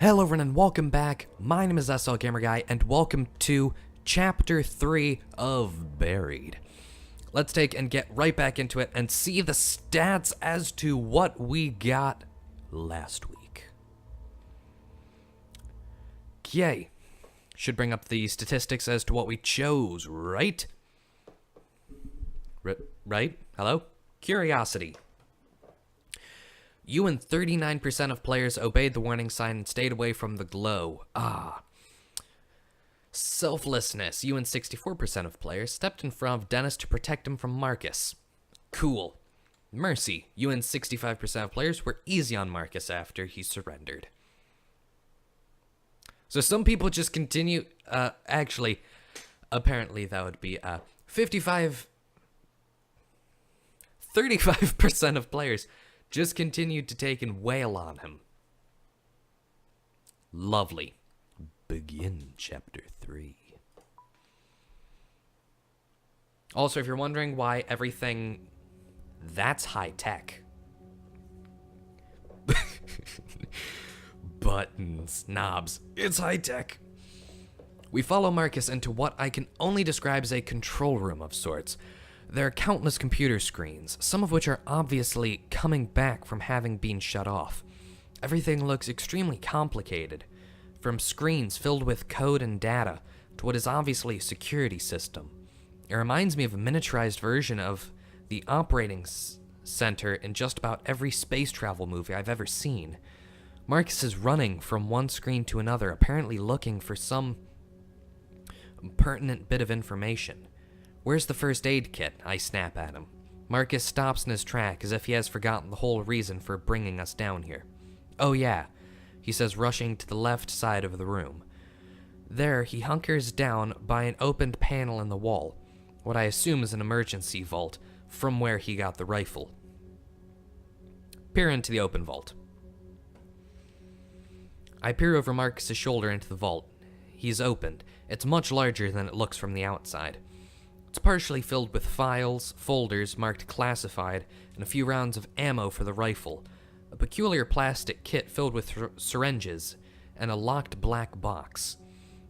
Hello everyone and welcome back. My name is SL Gamer Guy and welcome to Chapter 3 of Buried. Let's take and get right back into it and see the stats as to what we got last week. Yay. Should bring up the statistics as to what we chose, right? Right? Hello? Curiosity. You and 39% of players obeyed the warning sign and stayed away from the glow. Selflessness. You and 64% of players stepped in front of Dennis to protect him from Marcus. Cool. Mercy. You and 65% of players were easy on Marcus after he surrendered. So some people just continue, apparently that would be, 35% of players just continued to take and wail on him. Lovely. Begin Chapter 3. Also, if you're wondering why everything that's high tech. Buttons, knobs, it's high tech. We follow Marcus into what I can only describe as a control room of sorts. There are countless computer screens, some of which are obviously coming back from having been shut off. Everything looks extremely complicated, from screens filled with code and data to what is obviously a security system. It reminds me of a miniaturized version of the operating center in just about every space travel movie I've ever seen. Marcus is running from one screen to another, apparently looking for some pertinent bit of information. Where's the first aid kit? I snap at him. Marcus stops in his track as if he has forgotten the whole reason for bringing us down here. Oh yeah, he says, rushing to the left side of the room. There, he hunkers down by an opened panel in the wall, what I assume is an emergency vault, from where he got the rifle. Peer into the open vault. I peer over Marcus's shoulder into the vault. He's opened. It's much larger than it looks from the outside. It's partially filled with files, folders marked classified, and a few rounds of ammo for the rifle, a peculiar plastic kit filled with syringes, and a locked black box.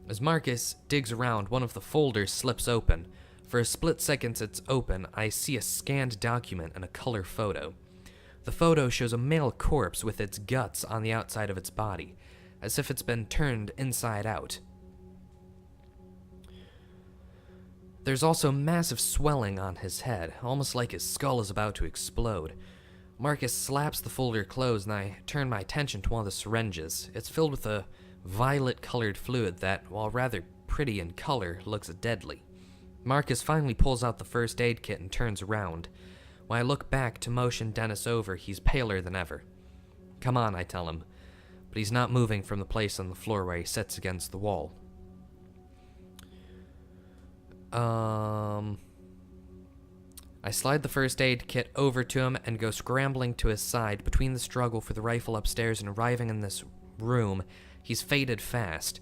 As Marcus digs around, one of the folders slips open. For a split second it's open, I see a scanned document and a color photo. The photo shows a male corpse with its guts on the outside of its body, as if it's been turned inside out. There's also massive swelling on his head, almost like his skull is about to explode. Marcus slaps the folder closed and I turn my attention to one of the syringes. It's filled with a violet-colored fluid that, while rather pretty in color, looks deadly. Marcus finally pulls out the first aid kit and turns around. When I look back to motion Dennis over, he's paler than ever. Come on, I tell him, but he's not moving from the place on the floor where he sits against the wall. I slide the first aid kit over to him and go scrambling to his side. Between the struggle for the rifle upstairs and arriving in this room, he's faded fast.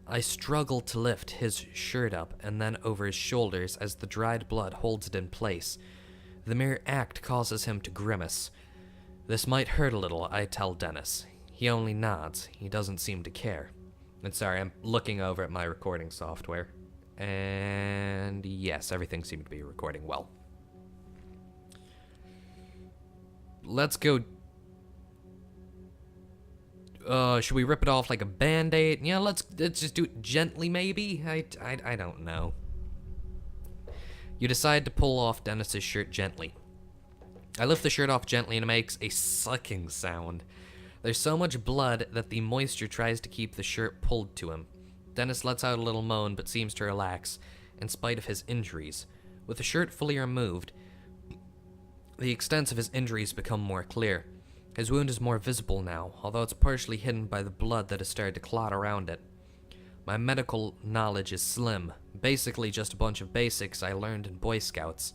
I struggle to lift his shirt up and then over his shoulders as the dried blood holds it in place. The mere act causes him to grimace. This might hurt a little, I tell Dennis. He only nods. He doesn't seem to care. And sorry, I'm looking over at my recording software. And yes, everything seemed to be recording well. Let's go. Should we rip it off like a band-aid? Yeah, let's just do it gently, maybe? I don't know. You decide to pull off Dennis's shirt gently. I lift the shirt off gently and it makes a sucking sound. There's so much blood that the moisture tries to keep the shirt pulled to him. Dennis lets out a little moan but seems to relax, in spite of his injuries. With the shirt fully removed, the extents of his injuries become more clear. His wound is more visible now, although it's partially hidden by the blood that has started to clot around it. My medical knowledge is slim, basically just a bunch of basics I learned in Boy Scouts.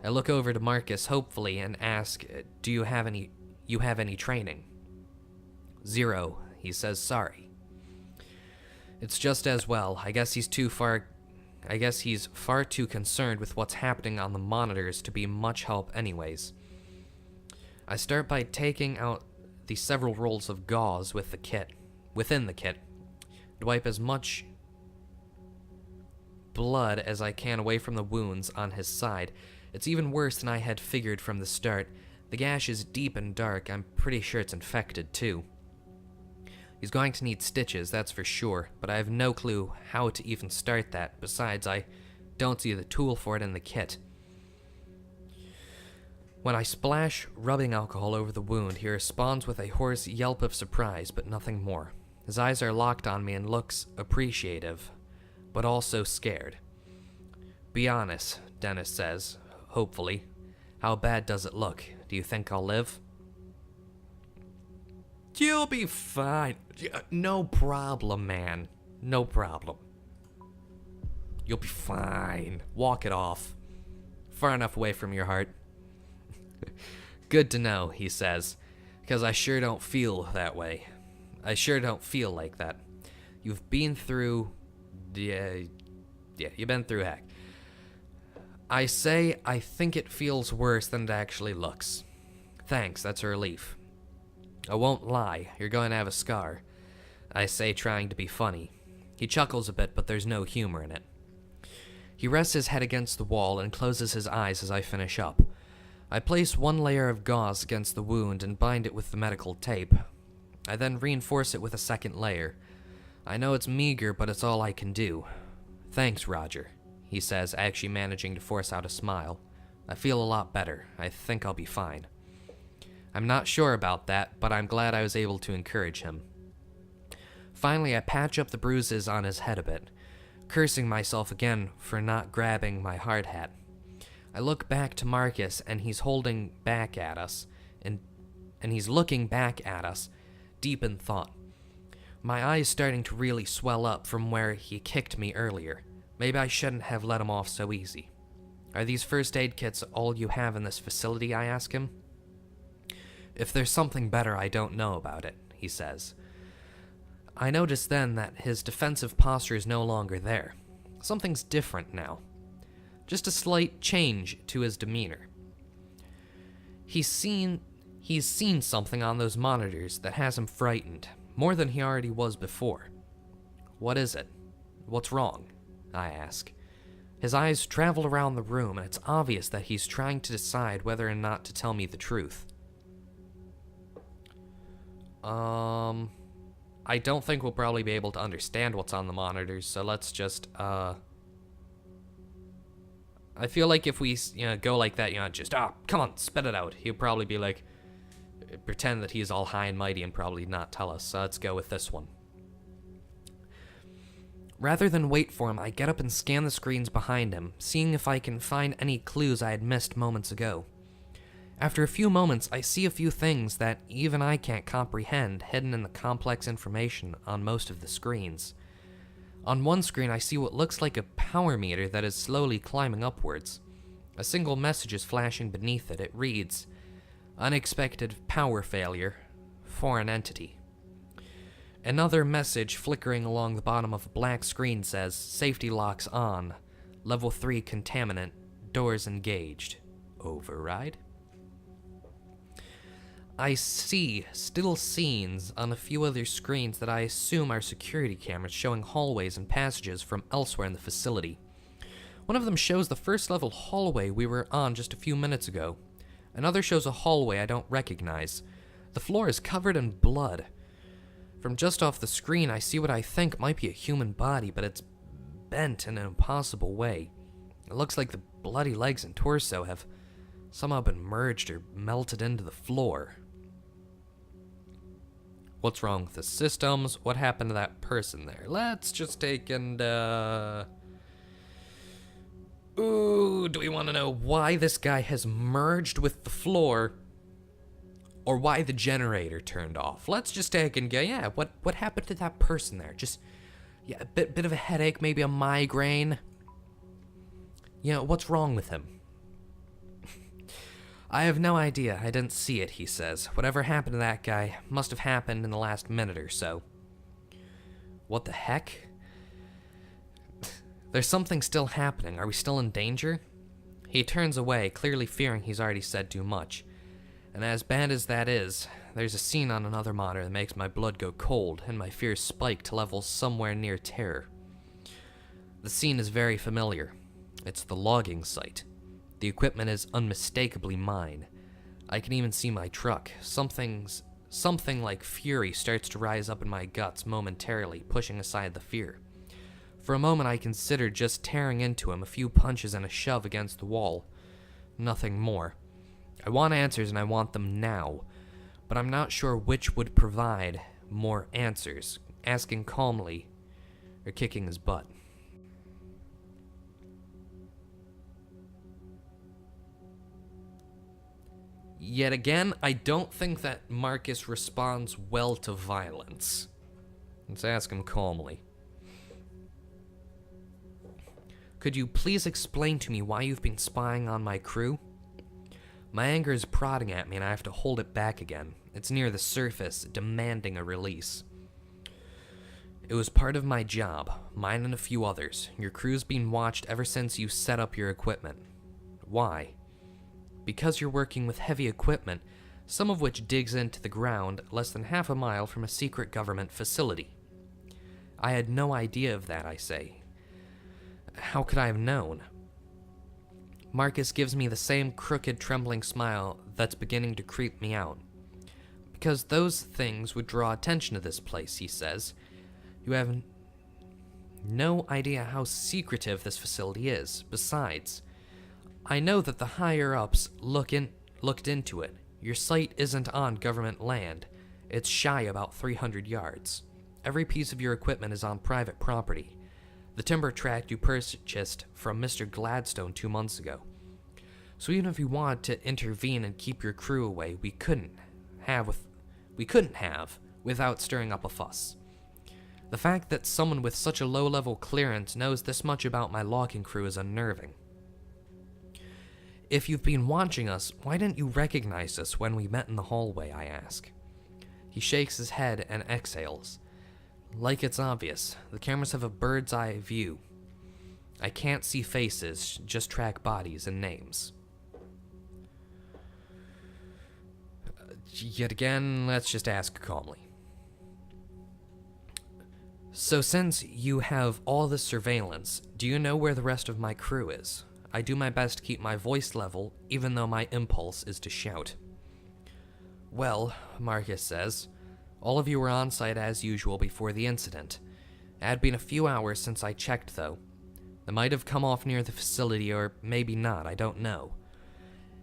I look over to Marcus hopefully and ask, do you have any training? 0, he says sorry. It's just as well. I guess he's far too concerned with what's happening on the monitors to be much help anyways. I start by taking out the several rolls of gauze with the kit. within the kit, to wipe as much blood as I can away from the wounds on his side. It's even worse than I had figured from the start. The gash is deep and dark. I'm pretty sure it's infected, too. He's going to need stitches, that's for sure, but I have no clue how to even start that. Besides, I don't see the tool for it in the kit. When I splash rubbing alcohol over the wound, he responds with a hoarse yelp of surprise, but nothing more. His eyes are locked on me and looks appreciative, but also scared. Be honest, Dennis says, hopefully. How bad does it look? Do you think I'll live? You'll be fine. No problem, man. No problem. You'll be fine. Walk it off. Far enough away from your heart. Good to know, he says, because I sure don't feel that way. I sure don't feel like that. You've been through... Yeah, you've been through heck. I say I think it feels worse than it actually looks. Thanks, that's a relief. I won't lie, you're going to have a scar. I say, trying to be funny. He chuckles a bit, but there's no humor in it. He rests his head against the wall and closes his eyes as I finish up. I place one layer of gauze against the wound and bind it with the medical tape. I then reinforce it with a second layer. I know it's meager, but it's all I can do. Thanks, Roger, he says, actually managing to force out a smile. I feel a lot better. I think I'll be fine. I'm not sure about that, but I'm glad I was able to encourage him. Finally, I patch up the bruises on his head a bit, cursing myself again for not grabbing my hard hat. I look back to Marcus, and he's holding back at us, and he's looking back at us, deep in thought. My eye's starting to really swell up from where he kicked me earlier. Maybe I shouldn't have let him off so easy. Are these first aid kits all you have in this facility, I ask him? If there's something better, I don't know about it, he says. I notice then that his defensive posture is no longer there. Something's different now. Just a slight change to his demeanor. He's seen something on those monitors that has him frightened, more than he already was before. What is it? What's wrong? I ask. His eyes travel around the room, and it's obvious that he's trying to decide whether or not to tell me the truth. I don't think we'll probably be able to understand what's on the monitors, so let's just, I feel like if we, go like that, just, come on, spit it out. He'll probably be like, pretend that he's all high and mighty and probably not tell us, so let's go with this one. Rather than wait for him, I get up and scan the screens behind him, seeing if I can find any clues I had missed moments ago. After a few moments, I see a few things that even I can't comprehend hidden in the complex information on most of the screens. On one screen, I see what looks like a power meter that is slowly climbing upwards. A single message is flashing beneath it. It reads, "Unexpected power failure. Foreign entity." Another message flickering along the bottom of a black screen says, "Safety locks on. Level 3 contaminant. Doors engaged. Override?" I see still scenes on a few other screens that I assume are security cameras showing hallways and passages from elsewhere in the facility. One of them shows the first level hallway we were on just a few minutes ago. Another shows a hallway I don't recognize. The floor is covered in blood. From just off the screen, I see what I think might be a human body, but it's bent in an impossible way. It looks like the bloody legs and torso have somehow been merged or melted into the floor. What's wrong with the systems? What happened to that person there? Let's just take and, Ooh, do we want to know why this guy has merged with the floor? Or why the generator turned off? Let's just take and go, what happened to that person there? Just, a bit of a headache, maybe a migraine. What's wrong with him? I have no idea. I didn't see it, he says. Whatever happened to that guy must have happened in the last minute or so. What the heck? There's something still happening. Are we still in danger? He turns away, clearly fearing he's already said too much. And as bad as that is, there's a scene on another monitor that makes my blood go cold and my fears spike to levels somewhere near terror. The scene is very familiar. It's the logging site. The equipment is unmistakably mine. I can even see my truck. Something like fury starts to rise up in my guts momentarily, pushing aside the fear. For a moment I considered just tearing into him, a few punches and a shove against the wall. Nothing more. I want answers and I want them now, but I'm not sure which would provide more answers, asking calmly or kicking his butt. Yet again, I don't think that Marcus responds well to violence. Let's ask him calmly. Could you please explain to me why you've been spying on my crew? My anger is prodding at me and I have to hold it back again. It's near the surface, demanding a release. It was part of my job, mine and a few others. Your crew's been watched ever since you set up your equipment. Why? Because you're working with heavy equipment, some of which digs into the ground less than half a mile from a secret government facility. I had no idea of that, I say. How could I have known? Marcus gives me the same crooked, trembling smile that's beginning to creep me out. Because those things would draw attention to this place, he says. You have no idea how secretive this facility is. Besides, I know that the higher-ups looked into it. Your site isn't on government land. It's shy about 300 yards. Every piece of your equipment is on private property. The timber tract you purchased from Mr. Gladstone 2 months ago. So even if we wanted to intervene and keep your crew away, we couldn't have without stirring up a fuss. The fact that someone with such a low-level clearance knows this much about my logging crew is unnerving. If you've been watching us, why didn't you recognize us when we met in the hallway, I ask. He shakes his head and exhales. Like it's obvious, the cameras have a bird's eye view. I can't see faces, just track bodies and names. Yet again, let's just ask calmly. So since you have all this surveillance, do you know where the rest of my crew is? I do my best to keep my voice level, even though my impulse is to shout. Well, Marcus says, all of you were on site as usual before the incident. It had been a few hours since I checked, though. They might have come off near the facility, or maybe not, I don't know.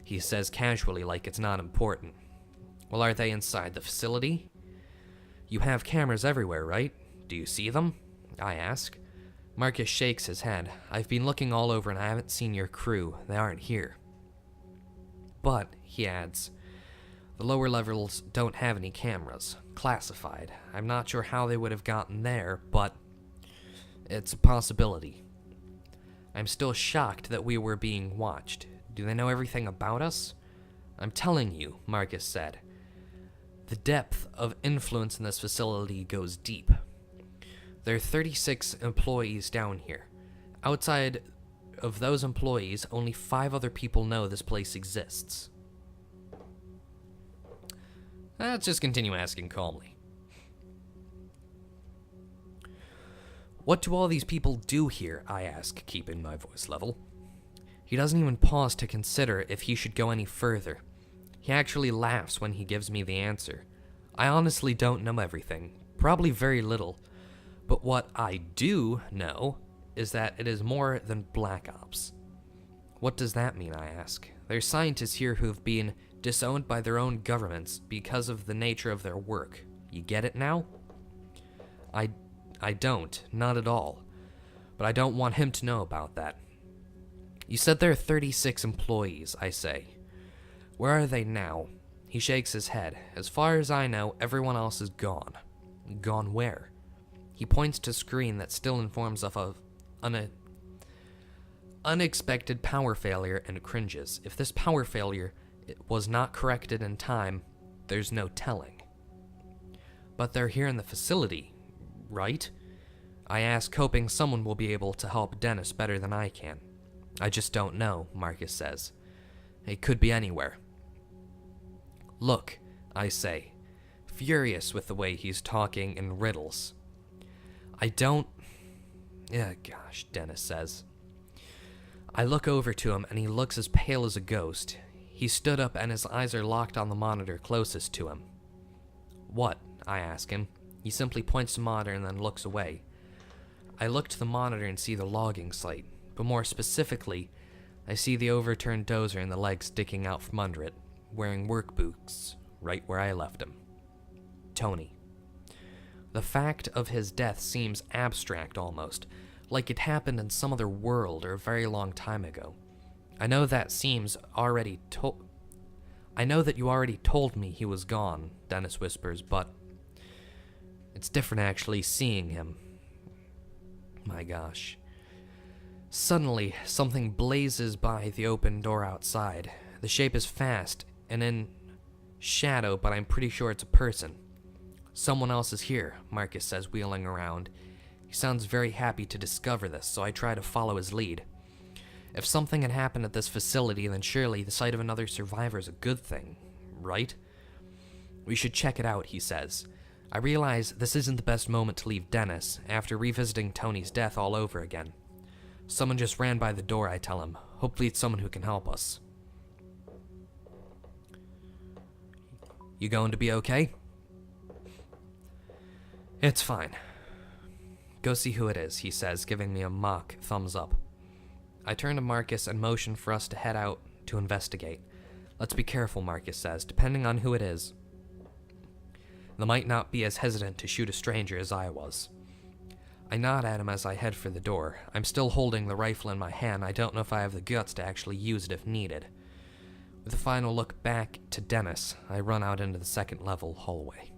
He says casually like it's not important. Well, are they inside the facility? You have cameras everywhere, right? Do you see them? I ask. Marcus shakes his head. I've been looking all over and I haven't seen your crew. They aren't here. But, he adds, the lower levels don't have any cameras. Classified. I'm not sure how they would have gotten there, but it's a possibility. I'm still shocked that we were being watched. Do they know everything about us? I'm telling you, Marcus said. The depth of influence in this facility goes deep. There are 36 employees down here. Outside of those employees, only 5 other people know this place exists. Let's just continue asking calmly. What do all these people do here? I ask, keeping my voice level. He doesn't even pause to consider if he should go any further. He actually laughs when he gives me the answer. I honestly don't know everything, probably very little, but what I do know is that it is more than Black Ops. What does that mean, I ask? There's scientists here who have been disowned by their own governments because of the nature of their work. You get it now? I don't, not at all. But I don't want him to know about that. You said there are 36 employees, I say. Where are they now? He shakes his head. As far as I know, everyone else is gone. Gone where? He points to a screen that still informs of an unexpected power failure and cringes. If this power failure was not corrected in time, there's no telling. But they're here in the facility, right? I ask, hoping someone will be able to help Dennis better than I can. I just don't know, Marcus says. It could be anywhere. Look, I say, furious with the way he's talking in riddles. I don't... Yeah, gosh, Dennis says. I look over to him, and he looks as pale as a ghost. He stood up, and his eyes are locked on the monitor closest to him. What? I ask him. He simply points to the monitor and then looks away. I look to the monitor and see the logging site, but more specifically, I see the overturned dozer and the legs sticking out from under it, wearing work boots, right where I left him. Tony. The fact of his death seems abstract almost, like it happened in some other world or a very long time ago. I know that you already told me he was gone, Dennis whispers, but it's different actually seeing him. My gosh. Suddenly, something blazes by the open door outside. The shape is fast and in shadow, but I'm pretty sure it's a person. Someone else is here, Marcus says, wheeling around. He sounds very happy to discover this, so I try to follow his lead. If something had happened at this facility, then surely the sight of another survivor is a good thing, right? We should check it out, he says. I realize this isn't the best moment to leave Dennis, after revisiting Tony's death all over again. Someone just ran by the door, I tell him. Hopefully it's someone who can help us. You going to be okay? It's fine. Go see who it is, he says, giving me a mock thumbs up. I turn to Marcus and motion for us to head out to investigate. Let's be careful, Marcus says, depending on who it is. They might not be as hesitant to shoot a stranger as I was. I nod at him as I head for the door. I'm still holding the rifle in my hand. I don't know if I have the guts to actually use it if needed. With a final look back to Dennis, I run out into the second level hallway.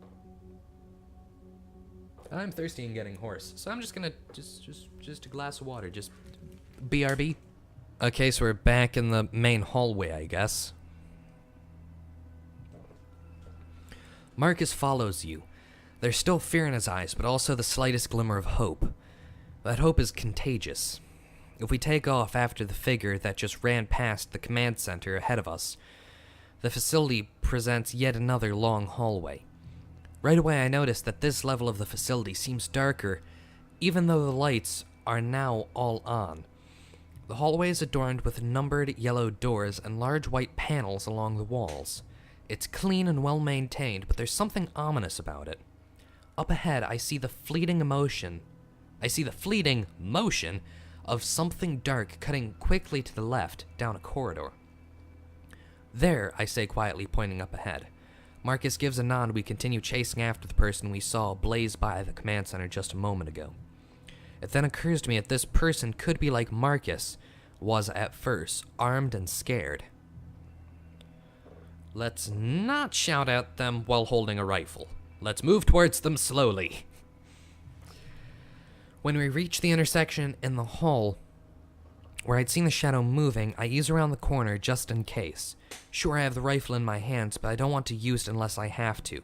I'm thirsty and getting hoarse, so I'm just gonna just a glass of water, just BRB. Okay, so we're back in the main hallway, I guess. Marcus follows you. There's still fear in his eyes, but also the slightest glimmer of hope. That hope is contagious. If we take off after the figure that just ran past the command center ahead of us, the facility presents yet another long hallway. Right away I notice that this level of the facility seems darker, even though the lights are now all on. The hallway is adorned with numbered yellow doors and large white panels along the walls. It's clean and well maintained, but there's something ominous about it. Up ahead, I see the fleeting motion of something dark cutting quickly to the left down a corridor. There, I say quietly, pointing up ahead. Marcus gives a nod. We continue chasing after the person we saw blaze by the command center just a moment ago. It then occurs to me that this person could be like Marcus was at first, armed and scared. Let's not shout at them while holding a rifle. Let's move towards them slowly. When we reach the intersection in the hall where I'd seen the shadow moving, I ease around the corner just in case. Sure, I have the rifle in my hands, but I don't want to use it unless I have to.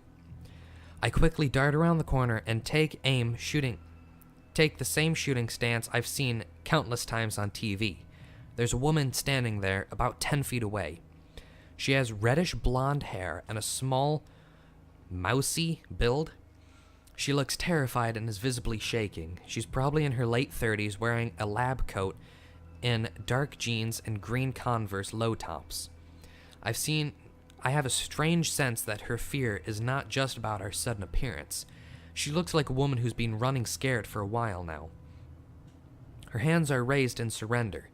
I quickly dart around the corner and take the same shooting stance I've seen countless times on TV. There's a woman standing there about 10 feet away. She has reddish blonde hair and a small, mousy build. She looks terrified and is visibly shaking. She's probably in her late 30s, wearing a lab coat in dark jeans and green Converse low tops. I have a strange sense that her fear is not just about our sudden appearance. She looks like a woman who's been running scared for a while now. Her hands are raised in surrender.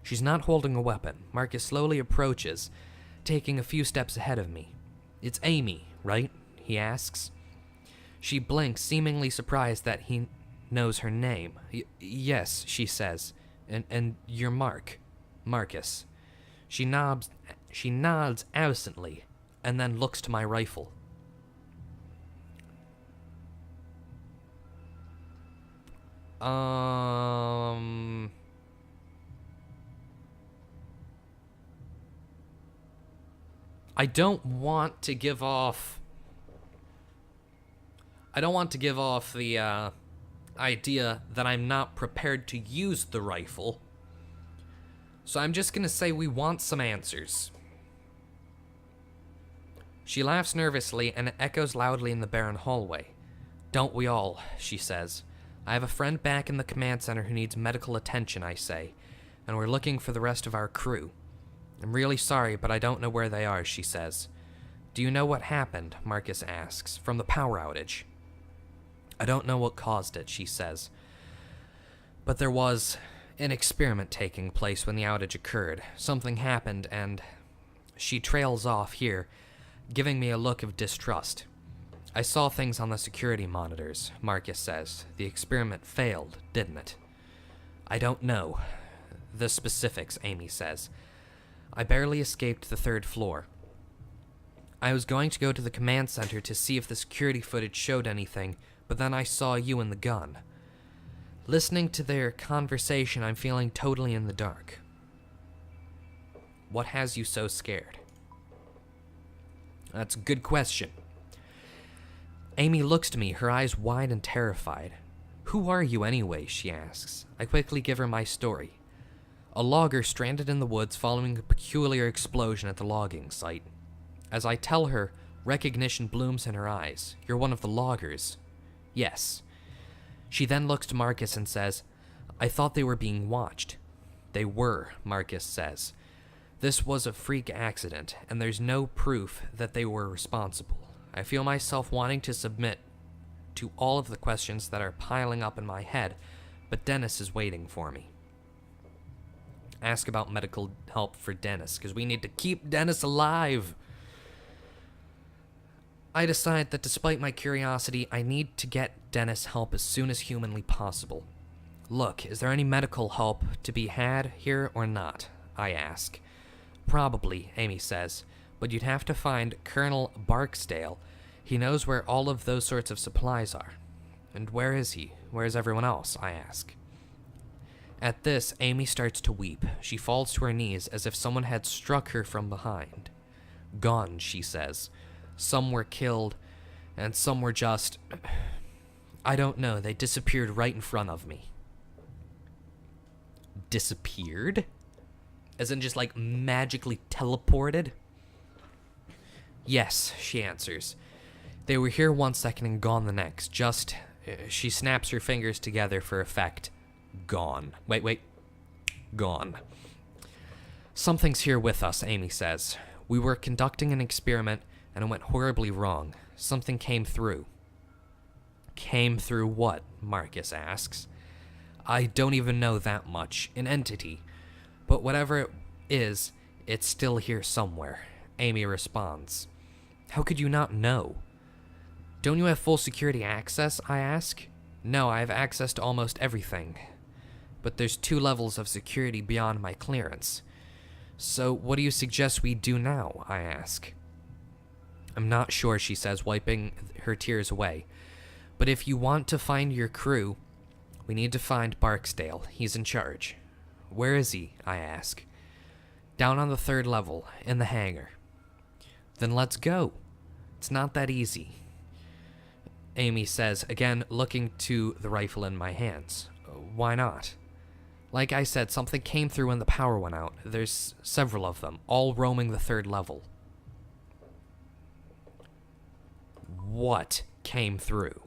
She's not holding a weapon. Marcus slowly approaches, taking a few steps ahead of me. It's Amy, right? He asks. She blinks, seemingly surprised that he knows her name. Yes, she says. And you're Marcus. She nods absently, and then looks to my rifle. I don't want to give off the idea that I'm not prepared to use the rifle. So I'm just gonna say we want some answers. She laughs nervously, and it echoes loudly in the barren hallway. Don't we all, she says. I have a friend back in the command center who needs medical attention, I say, and we're looking for the rest of our crew. I'm really sorry, but I don't know where they are, she says. Do you know what happened? Marcus asks. From the power outage. I don't know what caused it, she says. But there was an experiment taking place when the outage occurred. Something happened, and she trails off here, giving me a look of distrust. I saw things on the security monitors, Marcus says. The experiment failed, didn't it? I don't know the specifics, Amy says. I barely escaped the 3rd floor. I was going to go to the command center to see if the security footage showed anything, but then I saw you and the gun. Listening to their conversation, I'm feeling totally in the dark. What has you so scared? That's a good question. Amy looks to me, her eyes wide and terrified. Who are you anyway, she asks. I quickly give her my story. A logger stranded in the woods following a peculiar explosion at the logging site. As I tell her, recognition blooms in her eyes. You're one of the loggers. Yes. She then looks to Marcus and says, I thought they were being watched. They were, Marcus says. This was a freak accident, and there's no proof that they were responsible. I feel myself wanting to submit to all of the questions that are piling up in my head, but Dennis is waiting for me. Ask about medical help for Dennis, because we need to keep Dennis alive. I decide that despite my curiosity, I need to get Dennis help as soon as humanly possible. Look, is there any medical help to be had here or not? I ask. Probably, Amy says, but you'd have to find Colonel Barksdale. He knows where all of those sorts of supplies are. And where is he? Where is everyone else? I ask. At this, Amy starts to weep. She falls to her knees as if someone had struck her from behind. Gone, she says. Some were killed, and some were just... I don't know, they disappeared right in front of me. Disappeared? As in just like magically teleported? Yes, she answers. They were here 1 second and gone the next. Just, she snaps her fingers together for effect. Gone. Wait. Gone. Something's here with us, Amy says. We were conducting an experiment and it went horribly wrong. Something came through. Came through what? Marcus asks. I don't even know that much. An entity. But whatever it is, it's still here somewhere. Amy responds. How could you not know? Don't you have full security access, I ask? No, I have access to almost everything. But there's 2 levels of security beyond my clearance. So what do you suggest we do now, I ask? I'm not sure, she says, wiping her tears away. But if you want to find your crew, we need to find Barksdale. He's in charge. Where is he? I ask. Down on the 3rd level, in the hangar. Then let's go. It's not that easy. Amy says, again looking to the rifle in my hands. Why not? Like I said, something came through when the power went out. There's several of them, all roaming the 3rd level. What came through?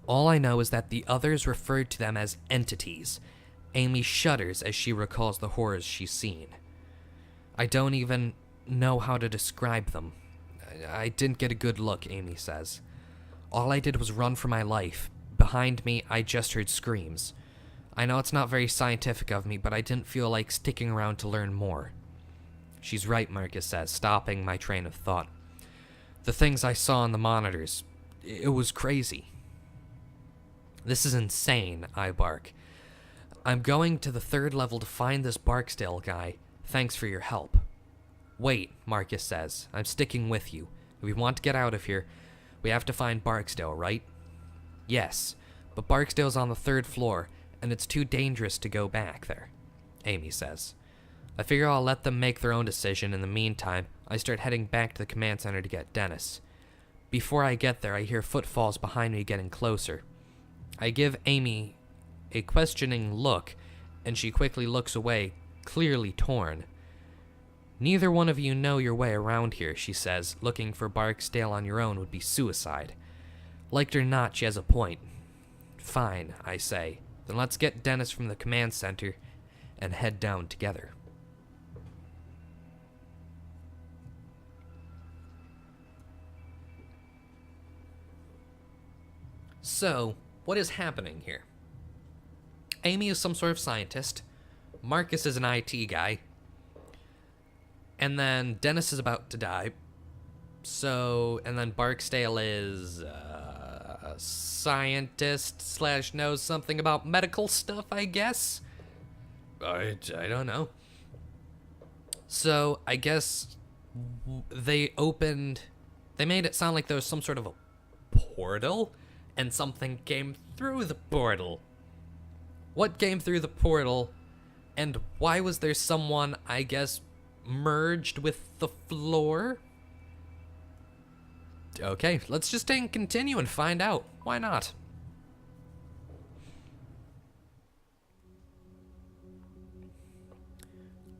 All I know is that the others referred to them as entities. Amy shudders as she recalls the horrors she's seen. I don't even know how to describe them. I didn't get a good look, Amy says. All I did was run for my life. Behind me, I just heard screams. I know it's not very scientific of me, but I didn't feel like sticking around to learn more. She's right, Marcus says, stopping my train of thought. The things I saw on the monitors, it was crazy. This is insane, I bark. I'm going to the 3rd level to find this Barksdale guy. Thanks for your help. Wait, Marcus says. I'm sticking with you. If we want to get out of here, we have to find Barksdale, right? Yes, but Barksdale's on the 3rd floor, and it's too dangerous to go back there, Amy says. I figure I'll let them make their own decision. In the meantime, I start heading back to the command center to get Dennis. Before I get there, I hear footfalls behind me getting closer. I give Amy a questioning look, and she quickly looks away, clearly torn. Neither one of you know your way around here, she says. Looking for Barksdale on your own would be suicide. Liked or not, she has a point. Fine, I say. Then let's get Dennis from the command center and head down together. So, what is happening here? Amy is some sort of scientist. Marcus is an IT guy. And then Dennis is about to die. So, and then Barksdale is a scientist / knows something about medical stuff, I guess? I don't know. So, I guess they made it sound like there was some sort of a portal, and something came through the portal. What came through the portal, and why was there someone, I guess, merged with the floor? Okay, let's just continue and find out. Why not?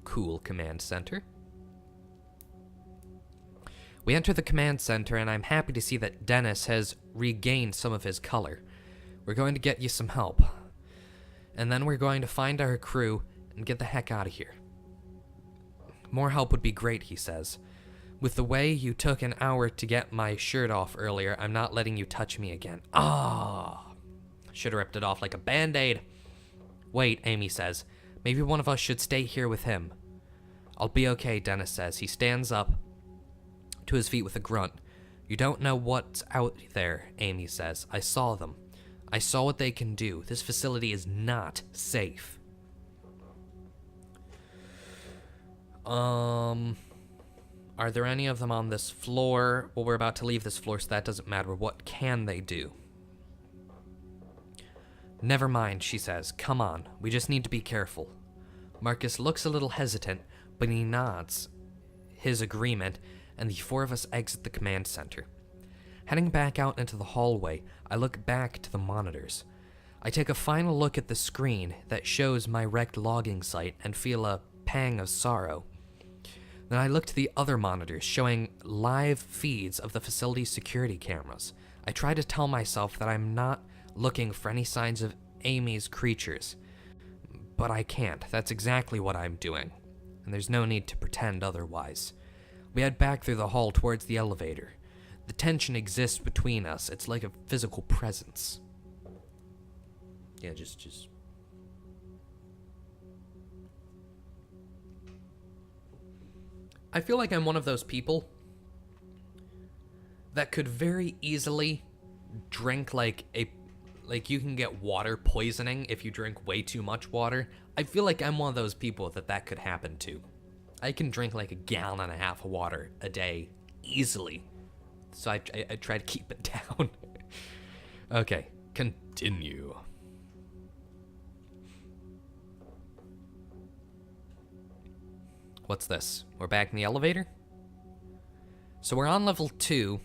Cool command center. We enter the command center, and I'm happy to see that Dennis has regained some of his color. We're going to get you some help. And then we're going to find our crew and get the heck out of here. More help would be great, he says. With the way you took an hour to get my shirt off earlier, I'm not letting you touch me again. Ah! Should have ripped it off like a band-aid. Wait, Amy says. Maybe one of us should stay here with him. I'll be okay, Dennis says. He stands up to his feet with a grunt. You don't know what's out there, Amy says. I saw them. I saw what they can do. This facility is not safe. Are there any of them on this floor? Well, we're about to leave this floor, so that doesn't matter. What can they do? Never mind, she says. Come on. We just need to be careful. Marcus looks a little hesitant, but he nods his agreement, and the four of us exit the command center. Heading back out into the hallway, I look back to the monitors. I take a final look at the screen that shows my wrecked logging site and feel a pang of sorrow. Then I look to the other monitors showing live feeds of the facility's security cameras. I try to tell myself that I'm not looking for any signs of Amy's creatures, but I can't. That's exactly what I'm doing, and there's no need to pretend otherwise. We head back through the hall towards the elevator. The tension exists between us. It's like a physical presence. Yeah, just... I feel like I'm one of those people that could very easily drink like you can get water poisoning if you drink way too much water. I feel like I'm one of those people that could happen to. I can drink like 1.5 gallons of water a day easily. So I try to keep it down. Okay, continue. What's this? We're back in the elevator? So we're on level 2.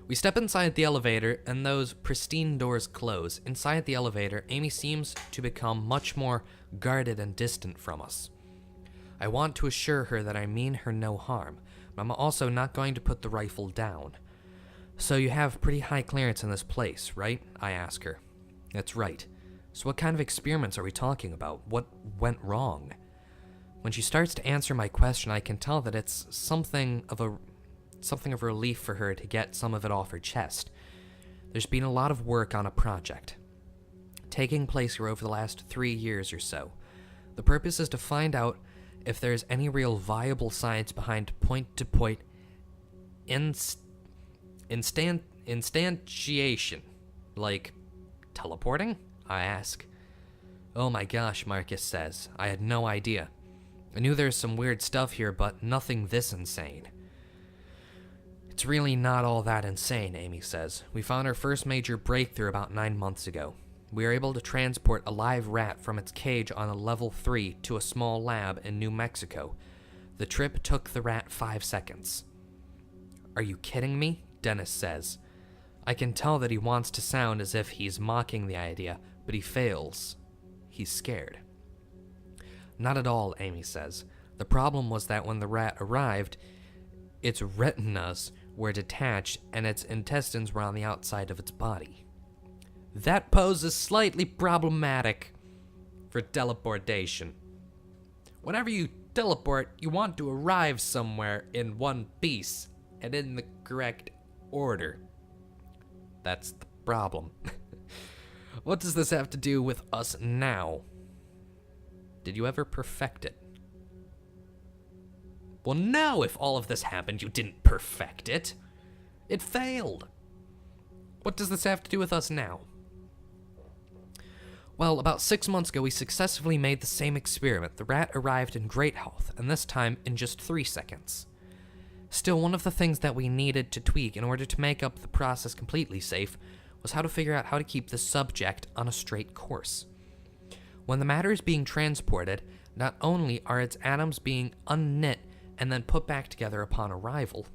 We step inside the elevator, and those pristine doors close. Inside the elevator, Amy seems to become much more guarded and distant from us. I want to assure her that I mean her no harm, but I'm also not going to put the rifle down. So you have pretty high clearance in this place, right? I ask her. That's right. So what kind of experiments are we talking about? What went wrong? When she starts to answer my question, I can tell that it's something of a relief for her to get some of it off her chest. There's been a lot of work on a project taking place here over the last 3 years or so. The purpose is to find out if there's any real viable science behind point-to-point instantiation. Like teleporting? I ask. Oh my gosh, Marcus says. I had no idea. I knew there's some weird stuff here, but nothing this insane. It's really not all that insane, Amy says. We found our first major breakthrough about 9 months ago. We were able to transport a live rat from its cage on a level 3 to a small lab in New Mexico. The trip took the rat 5 seconds. Are you kidding me? Dennis says. I can tell that he wants to sound as if he's mocking the idea, but he fails. He's scared. Not at all, Amy says. The problem was that when the rat arrived, its retinas were detached and its intestines were on the outside of its body. That poses slightly problematic for teleportation. Whenever you teleport, you want to arrive somewhere in one piece and in the correct order. That's the problem. What does this have to do with us now? Did you ever perfect it? Well, no, if all of this happened, you didn't perfect it. It failed. What does this have to do with us now? Well, about 6 months ago, we successfully made the same experiment. The rat arrived in great health, and this time in just 3 seconds. Still, one of the things that we needed to tweak in order to make up the process completely safe was how to figure out how to keep the subject on a straight course. When the matter is being transported, not only are its atoms being unknit and then put back together upon arrival.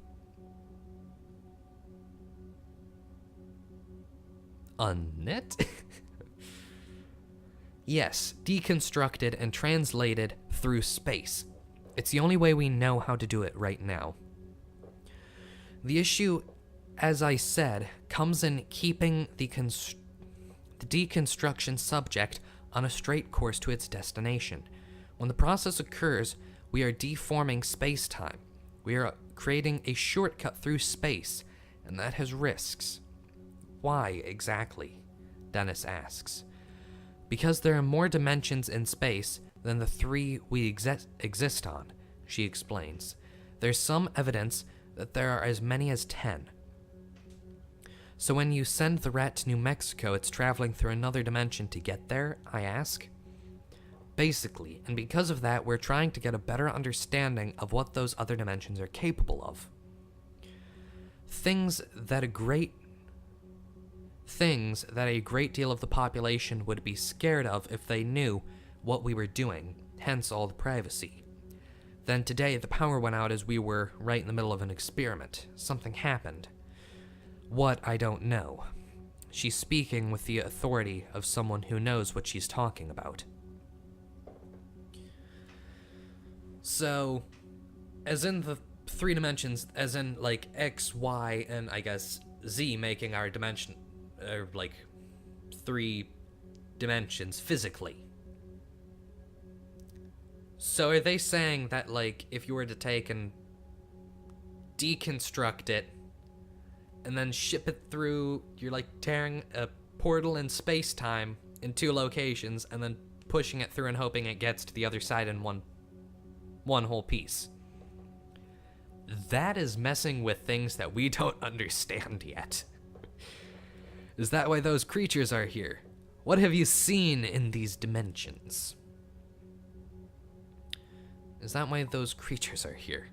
Unknit? Yes, deconstructed and translated through space. It's the only way we know how to do it right now. The issue, as I said, comes in keeping the deconstruction subject on a straight course to its destination. When the process occurs, we are deforming space-time. We are creating a shortcut through space, and that has risks. Why exactly? Dennis asks. Because there are more dimensions in space than the 3 we exist on, she explains. There's some evidence that there are as many as 10. So when you send the rat to New Mexico, it's traveling through another dimension to get there, I ask? Basically, and because of that, we're trying to get a better understanding of what those other dimensions are capable of. Things that a great deal of the population would be scared of if they knew what we were doing, hence all the privacy. Then today, the power went out as we were right in the middle of an experiment. Something happened. What, I don't know. She's speaking with the authority of someone who knows what she's talking about. So, as in the 3 dimensions, as in like X, Y, and I guess Z making our dimension, like 3 dimensions physically. So are they saying that, like, if you were to take and deconstruct it and then ship it through, you're like tearing a portal in space-time in 2 locations and then pushing it through and hoping it gets to the other side in one whole piece? That is messing with things that we don't understand yet. Is that why those creatures are here? What have you seen in these dimensions? Is that why those creatures are here?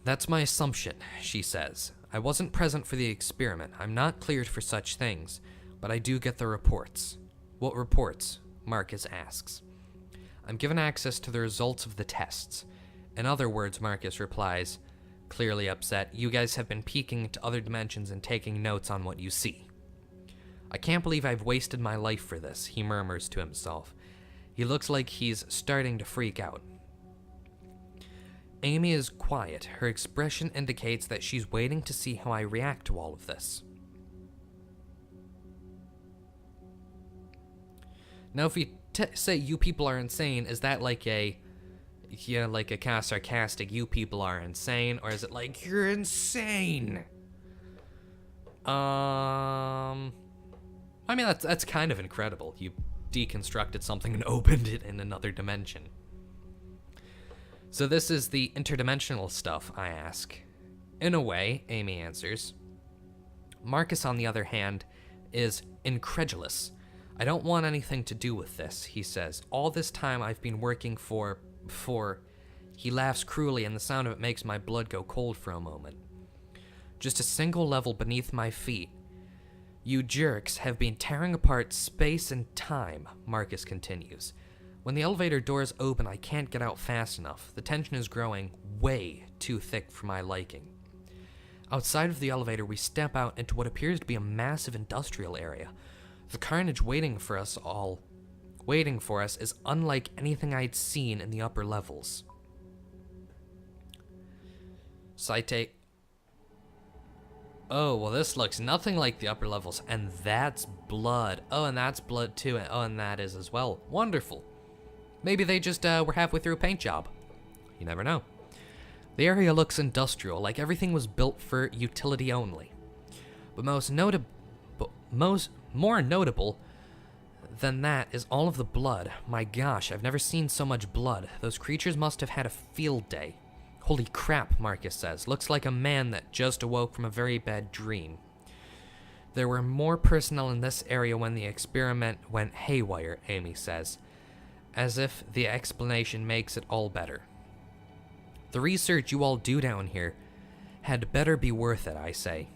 That's my assumption, she says. I wasn't present for the experiment. I'm not cleared for such things, but I do get the reports. What reports? Marcus asks. I'm given access to the results of the tests. In other words, Marcus replies, clearly upset, you guys have been peeking into other dimensions and taking notes on what you see. I can't believe I've wasted my life for this, he murmurs to himself. He looks like he's starting to freak out. Amy is quiet. Her expression indicates that she's waiting to see how I react to all of this. Now, if we say you people are insane, is that like a kind of sarcastic, you people are insane, or is it like, you're insane? I mean, that's kind of incredible. You deconstructed something and opened it in another dimension. So this is the interdimensional stuff, I ask. In a way, Amy answers. Marcus, on the other hand, is incredulous. I don't want anything to do with this, he says. All this time I've been working for... He laughs cruelly, and the sound of it makes my blood go cold for a moment. Just a single level beneath my feet. You jerks have been tearing apart space and time, Marcus continues. When the elevator doors open, I can't get out fast enough. The tension is growing way too thick for my liking. Outside of the elevator, we step out into what appears to be a massive industrial area. The carnage waiting for us all waiting for us is unlike anything I'd seen in the upper levels. Cite. Oh, well, this looks nothing like the upper levels, and that's blood. Oh, and that's blood too, and oh, and that is as well. Wonderful. Maybe they just were halfway through a paint job. You never know. The area looks industrial, like everything was built for utility only. But more notable than that is all of the blood. My gosh, I've never seen so much blood. Those creatures must have had a field day. Holy crap, Marcus says. Looks like a man that just awoke from a very bad dream. There were more personnel in this area when the experiment went haywire, Amy says, as if the explanation makes it all better. The research you all do down here had better be worth it, I say.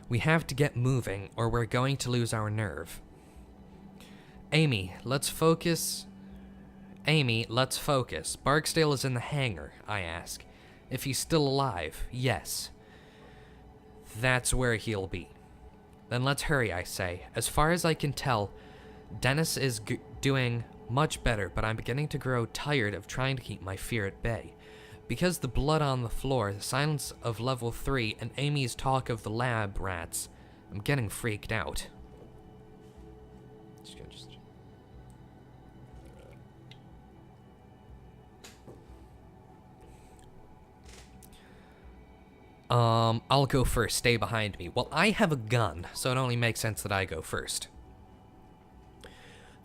We have to get moving, or we're going to lose our nerve. Amy, let's focus. Barksdale is in the hangar, I ask. If he's still alive, yes. That's where he'll be. Then let's hurry, I say. As far as I can tell, Dennis is doing much better, but I'm beginning to grow tired of trying to keep my fear at bay. Because the blood on the floor, the silence of level 3, and Amy's talk of the lab rats, I'm getting freaked out. I'll go first. Stay behind me. Well, I have a gun, so it only makes sense that I go first.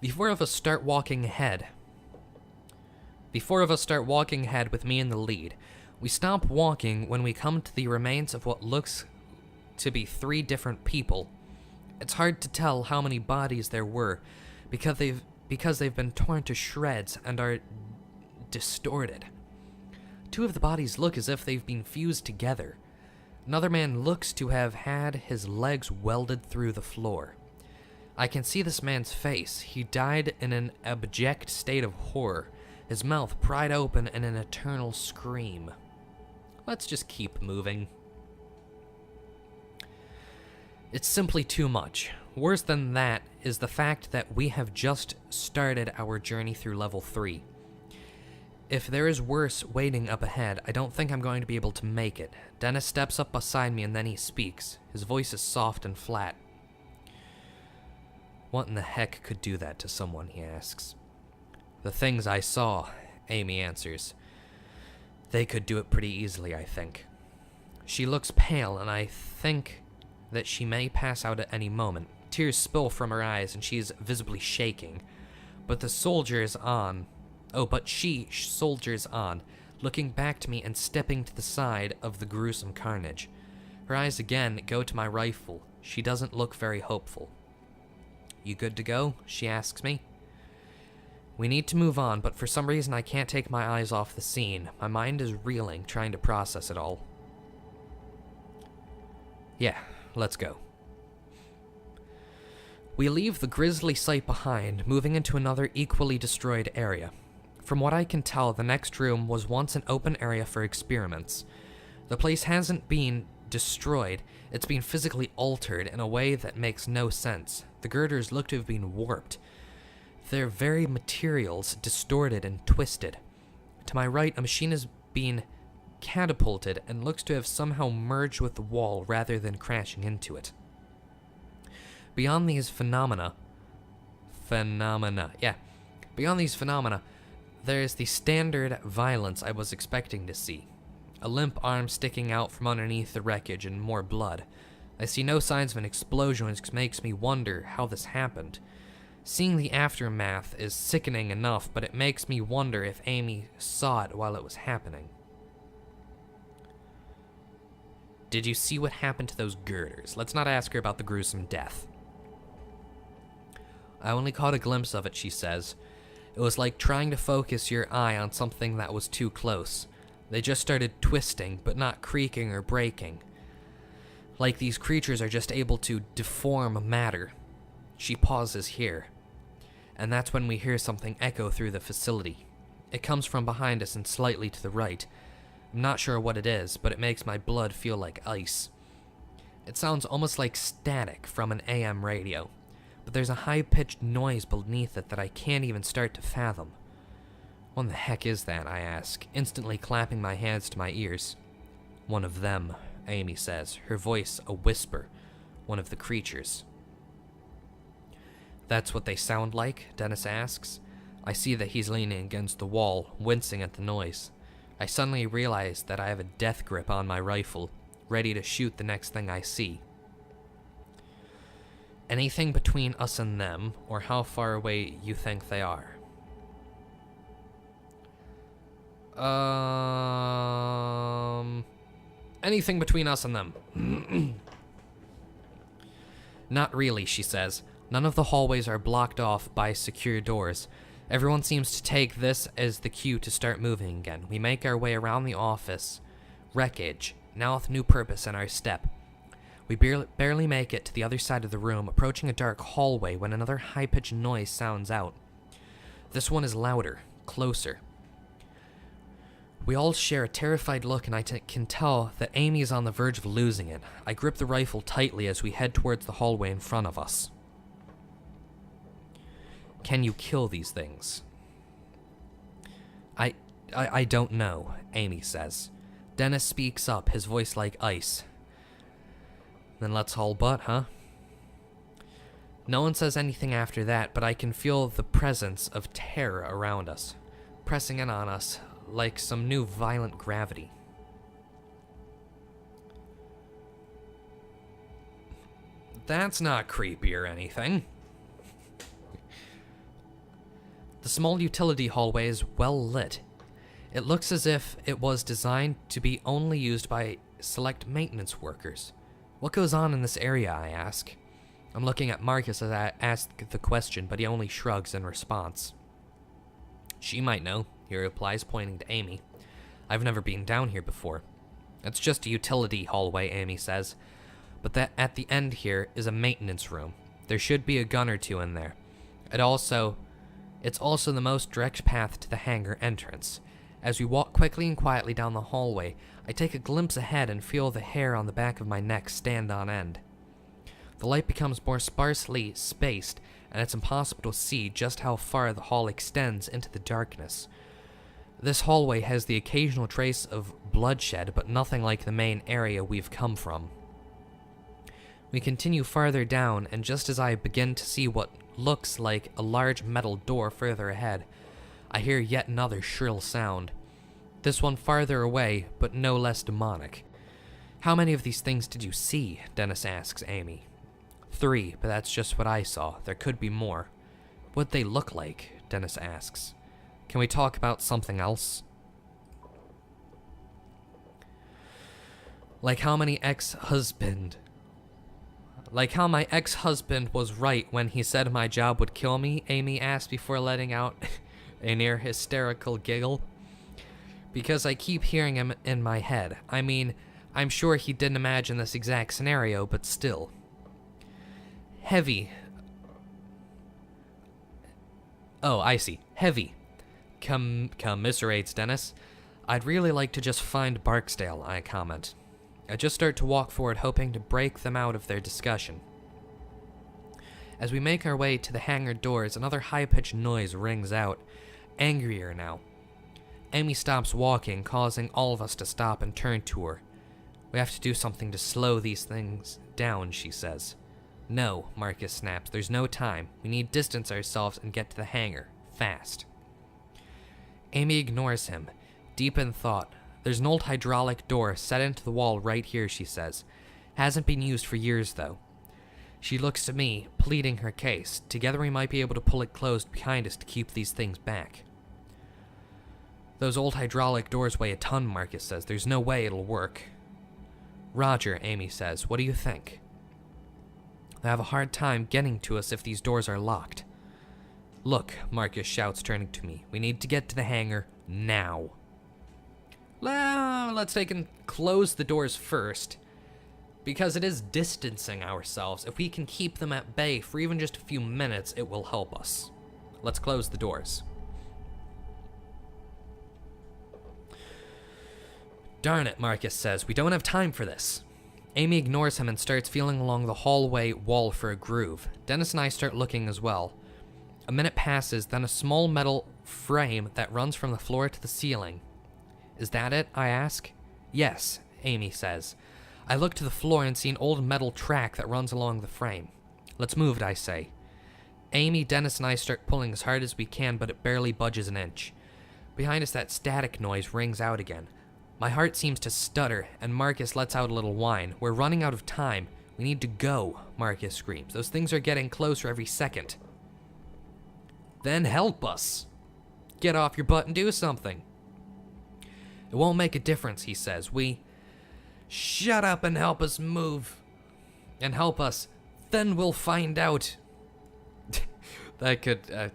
The four of us start walking ahead with me in the lead. We stop walking when we come to the remains of what looks to be 3 different people. It's hard to tell how many bodies there were because they've been torn to shreds and are distorted. 2 of the bodies look as if they've been fused together. Another man looks to have had his legs welded through the floor. I can see this man's face. He died in an abject state of horror, his mouth pried open in an eternal scream. Let's just keep moving. It's simply too much. Worse than that is the fact that we have just started our journey through level 3. If there is worse waiting up ahead, I don't think I'm going to be able to make it. Dennis steps up beside me and then he speaks. His voice is soft and flat. What in the heck could do that to someone, he asks. The things I saw, Amy answers. They could do it pretty easily, I think. She looks pale and I think that she may pass out at any moment. Tears spill from her eyes and she is visibly shaking. But she soldiers on, looking back to me and stepping to the side of the gruesome carnage. Her eyes again go to my rifle. She doesn't look very hopeful. You good to go? She asks me. We need to move on, but for some reason I can't take my eyes off the scene. My mind is reeling, trying to process it all. Yeah, let's go. We leave the grisly sight behind, moving into another equally destroyed area. From what I can tell, the next room was once an open area for experiments. The place hasn't been destroyed, it's been physically altered in a way that makes no sense. The girders look to have been warped. Their very materials distorted and twisted. To my right, a machine is being catapulted and looks to have somehow merged with the wall rather than crashing into it. Beyond these phenomena, there's the standard violence I was expecting to see. A limp arm sticking out from underneath the wreckage and more blood. I see no signs of an explosion, which makes me wonder how this happened. Seeing the aftermath is sickening enough, but it makes me wonder if Amy saw it while it was happening. Did you see what happened to those girders? Let's not ask her about the gruesome death. I only caught a glimpse of it, she says. It was like trying to focus your eye on something that was too close. They just started twisting, but not creaking or breaking. Like these creatures are just able to deform matter. She pauses here. And that's when we hear something echo through the facility. It comes from behind us and slightly to the right. I'm not sure what it is, but it makes my blood feel like ice. It sounds almost like static from an AM radio. but there's a high-pitched noise beneath it that I can't even start to fathom. What the heck is that, I ask, instantly clapping my hands to my ears. One of them, Amy says, her voice a whisper. One of the creatures. That's what they sound like? Dennis asks. I see that he's leaning against the wall, wincing at the noise. I suddenly realize that I have a death grip on my rifle, ready to shoot the next thing I see. Anything between us and them, or how far away you think they are? Anything between us and them. Not really, she says. None of the hallways are blocked off by secure doors. Everyone seems to take this as the cue to start moving again. We make our way around the office. Wreckage, now with new purpose in our step. We barely make it to the other side of the room, approaching a dark hallway when another high-pitched noise sounds out. This one is louder, closer. We all share a terrified look, and I can tell that Amy is on the verge of losing it. I grip the rifle tightly as we head towards the hallway in front of us. Can you kill these things? I don't know, Amy says. Dennis speaks up, his voice like ice. Then let's haul butt, huh? No one says anything after that, but I can feel the presence of terror around us, pressing in on us like some new violent gravity. That's not creepy or anything. The small utility hallway is well lit. It looks as if it was designed to be only used by select maintenance workers. What goes on in this area, I ask. I'm looking at Marcus as I ask the question, but he only shrugs in response. She might know, he replies, pointing to Amy. I've never been down here before. It's just a utility hallway, Amy says. But that at the end here is a maintenance room. There should be a gun or two in there. It's also the most direct path to the hangar entrance. As we walk quickly and quietly down the hallway, I take a glimpse ahead and feel the hair on the back of my neck stand on end. The light becomes more sparsely spaced, and it's impossible to see just how far the hall extends into the darkness. This hallway has the occasional trace of bloodshed, but nothing like the main area we've come from. We continue farther down, and just as I begin to see what looks like a large metal door further ahead, I hear yet another shrill sound. This one farther away, but no less demonic. How many of these things did you see? Dennis asks Amy. 3, but that's just what I saw. There could be more. What'd they look like? Dennis asks. Can we talk about something else? Like how my ex-husband was right when he said my job would kill me, Amy asked before letting out a near hysterical giggle. Because I keep hearing him in my head. I mean, I'm sure he didn't imagine this exact scenario, but still. Heavy. Oh, I see. Heavy. Commiserates Dennis. I'd really like to just find Barksdale, I comment. I just start to walk forward, hoping to break them out of their discussion. As we make our way to the hangar doors, another high-pitched noise rings out, angrier now. Amy stops walking, causing all of us to stop and turn to her. We have to do something to slow these things down, she says. No, Marcus snaps. There's no time. We need to distance ourselves and get to the hangar. Fast. Amy ignores him, deep in thought. There's an old hydraulic door set into the wall right here, she says. Hasn't been used for years, though. She looks to me, pleading her case. Together we might be able to pull it closed behind us to keep these things back. Those old hydraulic doors weigh a ton, Marcus says. There's no way it'll work. Roger, Amy says. What do you think? They have a hard time getting to us if these doors are locked. Look, Marcus shouts, turning to me. We need to get to the hangar now. Let's take and close the doors first, because it is distancing ourselves. If we can keep them at bay for even just a few minutes, it will help us. Let's close the doors. Darn it, Marcus says. We don't have time for this. Amy ignores him and starts feeling along the hallway wall for a groove. Dennis and I start looking as well. A minute passes, then a small metal frame that runs from the floor to the ceiling. Is that it? I ask. Yes, Amy says. I look to the floor and see an old metal track that runs along the frame. Let's move it, I say. Amy, Dennis, and I start pulling as hard as we can, but it barely budges an inch. Behind us, that static noise rings out again. My heart seems to stutter, and Marcus lets out a little whine. We're running out of time. We need to go, Marcus screams. Those things are getting closer every second. Then help us. Get off your butt and do something. It won't make a difference, he says. Shut up and help us move. And help us. Then we'll find out. That could,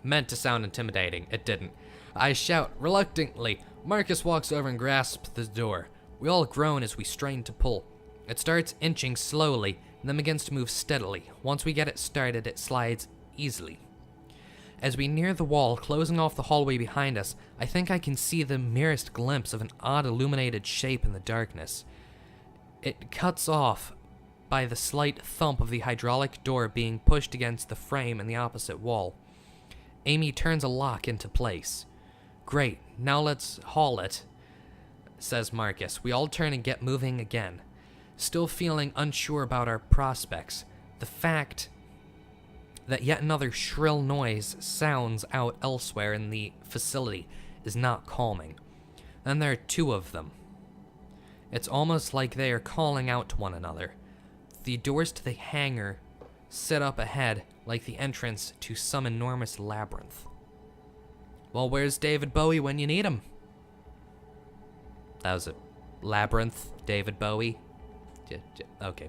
meant to sound intimidating. It didn't. I shout reluctantly. Marcus walks over and grasps the door. We all groan as we strain to pull. It starts inching slowly, and then begins to move steadily. Once we get it started, it slides easily. As we near the wall, closing off the hallway behind us, I think I can see the merest glimpse of an odd illuminated shape in the darkness. It cuts off by the slight thump of the hydraulic door being pushed against the frame in the opposite wall. Amy turns a lock into place. Great, now let's haul it, says Marcus. We all turn and get moving again. Still feeling unsure about our prospects. The fact that yet another shrill noise sounds out elsewhere in the facility is not calming. Then there are two of them. It's almost like they are calling out to one another. The doors to the hangar sit up ahead like the entrance to some enormous labyrinth. Well, where's David Bowie when you need him? That was a labyrinth, David Bowie. Okay.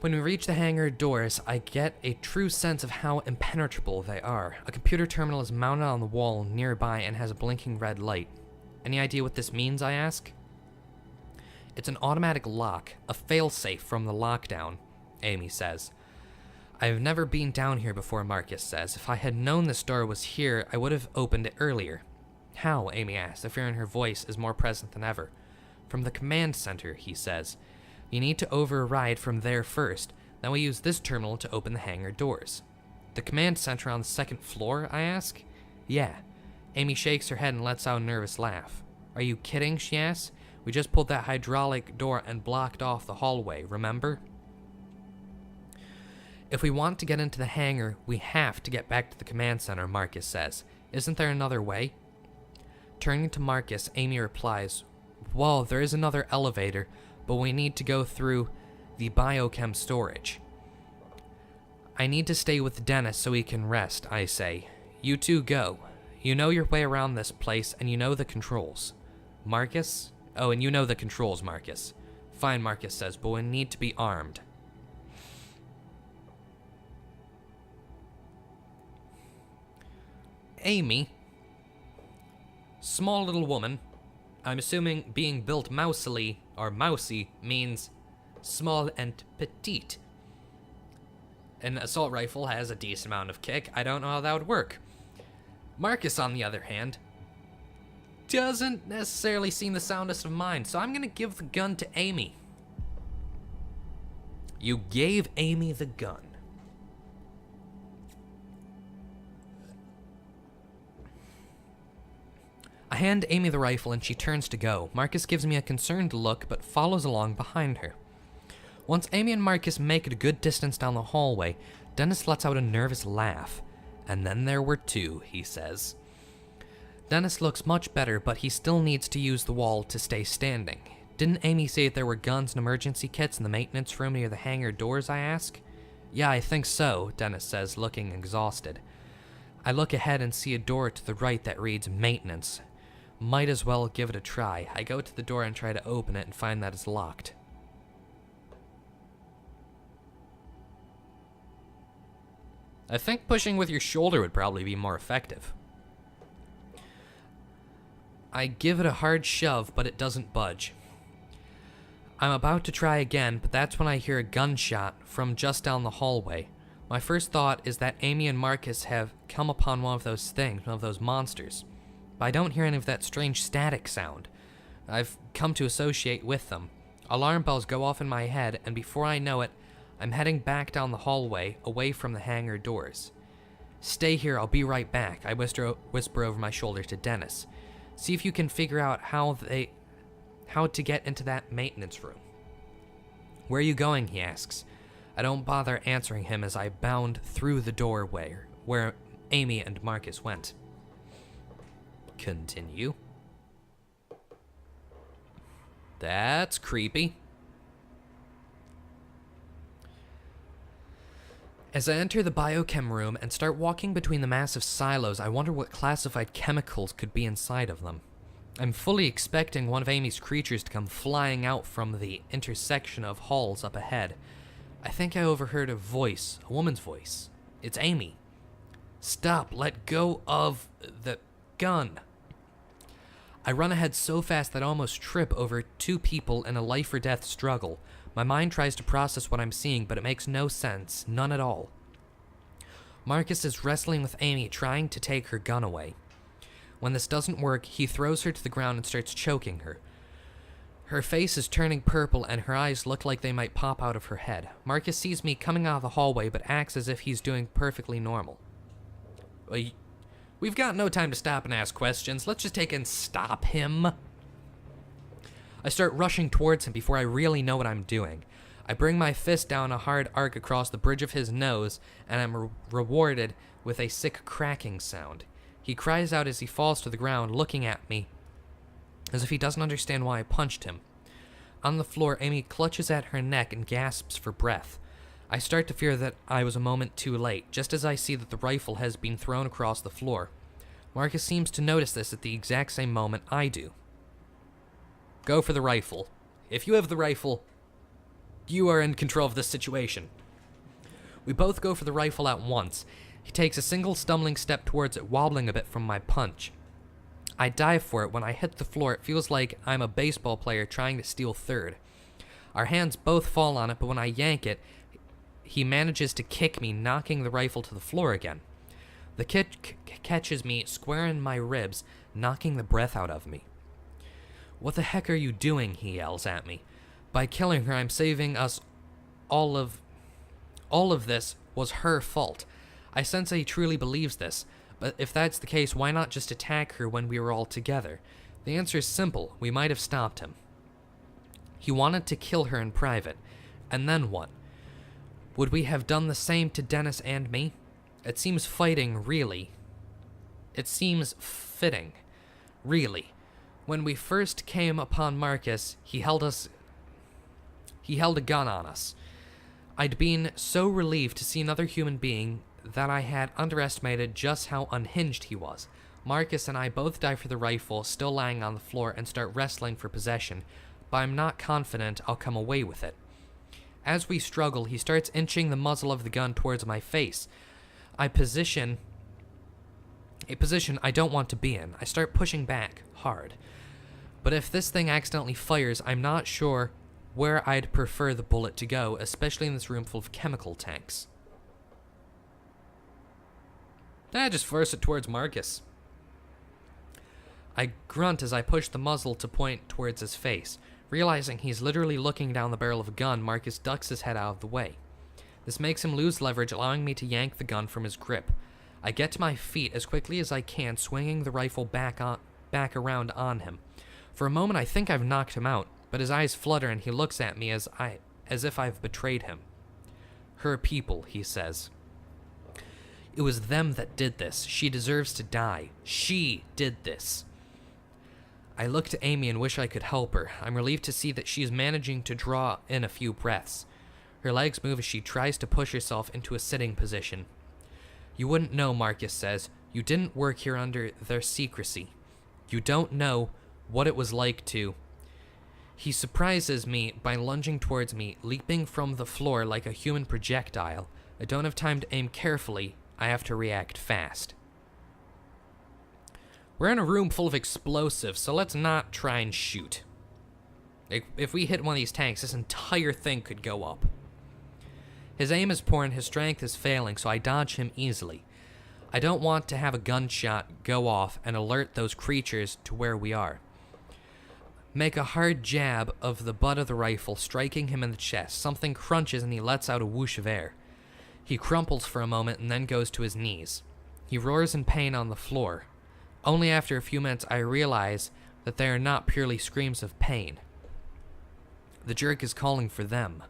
When we reach the hangar doors, I get a true sense of how impenetrable they are. A computer terminal is mounted on the wall nearby and has a blinking red light. Any idea what this means, I ask? It's an automatic lock, a failsafe from the lockdown, Amy says. I've never been down here before, Marcus says. If I had known this door was here, I would have opened it earlier. How? Amy asks. The fear in her voice is more present than ever. From the command center, he says. You need to override from there first. Then we use this terminal to open the hangar doors. The command center on the second floor, I ask? Yeah. Amy shakes her head and lets out a nervous laugh. Are you kidding, she asks. We just pulled that hydraulic door and blocked off the hallway, remember? If we want to get into the hangar, we have to get back to the command center, Marcus says. Isn't there another way? Turning to Marcus, Amy replies, well, there is another elevator, but we need to go through the biochem storage. I need to stay with Dennis so he can rest, I say. You two go. You know your way around this place, and you know the controls. Marcus? Oh, and you know the controls, Marcus. Fine, Marcus says, but we need to be armed. Amy, small little woman, I'm assuming being built mousily, or mousy, means small and petite. An assault rifle has a decent amount of kick. I don't know how that would work. Marcus, on the other hand, doesn't necessarily seem the soundest of mind, so I'm gonna give the gun to Amy. You gave Amy the gun. I hand Amy the rifle and she turns to go. Marcus gives me a concerned look but follows along behind her. Once Amy and Marcus make it a good distance down the hallway, Dennis lets out a nervous laugh. And then there were two, he says. Dennis looks much better, but he still needs to use the wall to stay standing. Didn't Amy say there were guns and emergency kits in the maintenance room near the hangar doors, I ask? Yeah, I think so, Dennis says, looking exhausted. I look ahead and see a door to the right that reads maintenance. Might as well give it a try. I go to the door and try to open it and find that it's locked. I think pushing with your shoulder would probably be more effective. I give it a hard shove, but it doesn't budge. I'm about to try again, but that's when I hear a gunshot from just down the hallway. My first thought is that Amy and Marcus have come upon one of those things, one of those monsters. But I don't hear any of that strange static sound. I've come to associate with them. Alarm bells go off in my head, and before I know it, I'm heading back down the hallway, away from the hangar doors. Stay here, I'll be right back, I whisper over my shoulder to Dennis. See if you can figure out how to get into that maintenance room. Where are you going, he asks. I don't bother answering him as I bound through the doorway where Amy and Marcus went. Continue. That's creepy. As I enter the biochem room and start walking between the massive silos, I wonder what classified chemicals could be inside of them. I'm fully expecting one of Amy's creatures to come flying out from the intersection of halls up ahead. I think I overheard a voice, a woman's voice. It's Amy. Stop, let go of the gun. I run ahead so fast that I almost trip over two people in a life or death struggle. My mind tries to process what I'm seeing, but it makes no sense, none at all. Marcus is wrestling with Amy, trying to take her gun away. When this doesn't work, he throws her to the ground and starts choking her. Her face is turning purple and her eyes look like they might pop out of her head. Marcus sees me coming out of the hallway, but acts as if he's doing perfectly normal. We've got no time to stop and ask questions. Let's just take and stop him. I start rushing towards him before I really know what I'm doing. I bring my fist down a hard arc across the bridge of his nose, and I'm rewarded with a sick cracking sound. He cries out as he falls to the ground, looking at me as if he doesn't understand why I punched him. On the floor, Amy clutches at her neck and gasps for breath. I start to fear that I was a moment too late, just as I see that the rifle has been thrown across the floor. Marcus seems to notice this at the exact same moment I do. Go for the rifle. If you have the rifle, you are in control of this situation. We both go for the rifle at once. He takes a single stumbling step towards it, wobbling a bit from my punch. I dive for it. When I hit the floor, it feels like I'm a baseball player trying to steal third. Our hands both fall on it, but when I yank it, he manages to kick me, knocking the rifle to the floor again. The kick catches me square in my ribs, knocking the breath out of me. What the heck are you doing? He yells at me. By killing her, I'm saving us all of this was her fault. I sense that he truly believes this, but if that's the case, why not just attack her when we were all together? The answer is simple. We might have stopped him. He wanted to kill her in private. And then what? Would we have done the same to Dennis and me? It seems fitting, really. It seems fitting, really. When we first came upon Marcus, he held a gun on us. I'd been so relieved to see another human being that I had underestimated just how unhinged he was. Marcus and I both dive for the rifle, still lying on the floor, and start wrestling for possession, but I'm not confident I'll come away with it. As we struggle, he starts inching the muzzle of the gun towards my face. A position I don't want to be in. I start pushing back, hard. But if this thing accidentally fires, I'm not sure where I'd prefer the bullet to go, especially in this room full of chemical tanks. Just force it towards Marcus. I grunt as I push the muzzle to point towards his face. Realizing he's literally looking down the barrel of a gun, Marcus ducks his head out of the way. This makes him lose leverage, allowing me to yank the gun from his grip. I get to my feet as quickly as I can, swinging the rifle back around on him. For a moment, I think I've knocked him out, but his eyes flutter and he looks at me as if I've betrayed him. Her people, he says. It was them that did this. She deserves to die. She did this. I look to Amy and wish I could help her. I'm relieved to see that she is managing to draw in a few breaths. Her legs move as she tries to push herself into a sitting position. You wouldn't know, Marcus says. You didn't work here under their secrecy. You don't know what it was like to... He surprises me by lunging towards me, leaping from the floor like a human projectile. I don't have time to aim carefully. I have to react fast. We're in a room full of explosives, so let's not try and shoot. If we hit one of these tanks, this entire thing could go up. His aim is poor and his strength is failing, so I dodge him easily. I don't want to have a gunshot go off and alert those creatures to where we are. make a hard jab of the butt of the rifle, striking him in the chest. Something crunches and he lets out a whoosh of air. He crumples for a moment and then goes to his knees. He roars in pain on the floor. Only after a few minutes I realize that they are not purely screams of pain. The jerk is calling for them,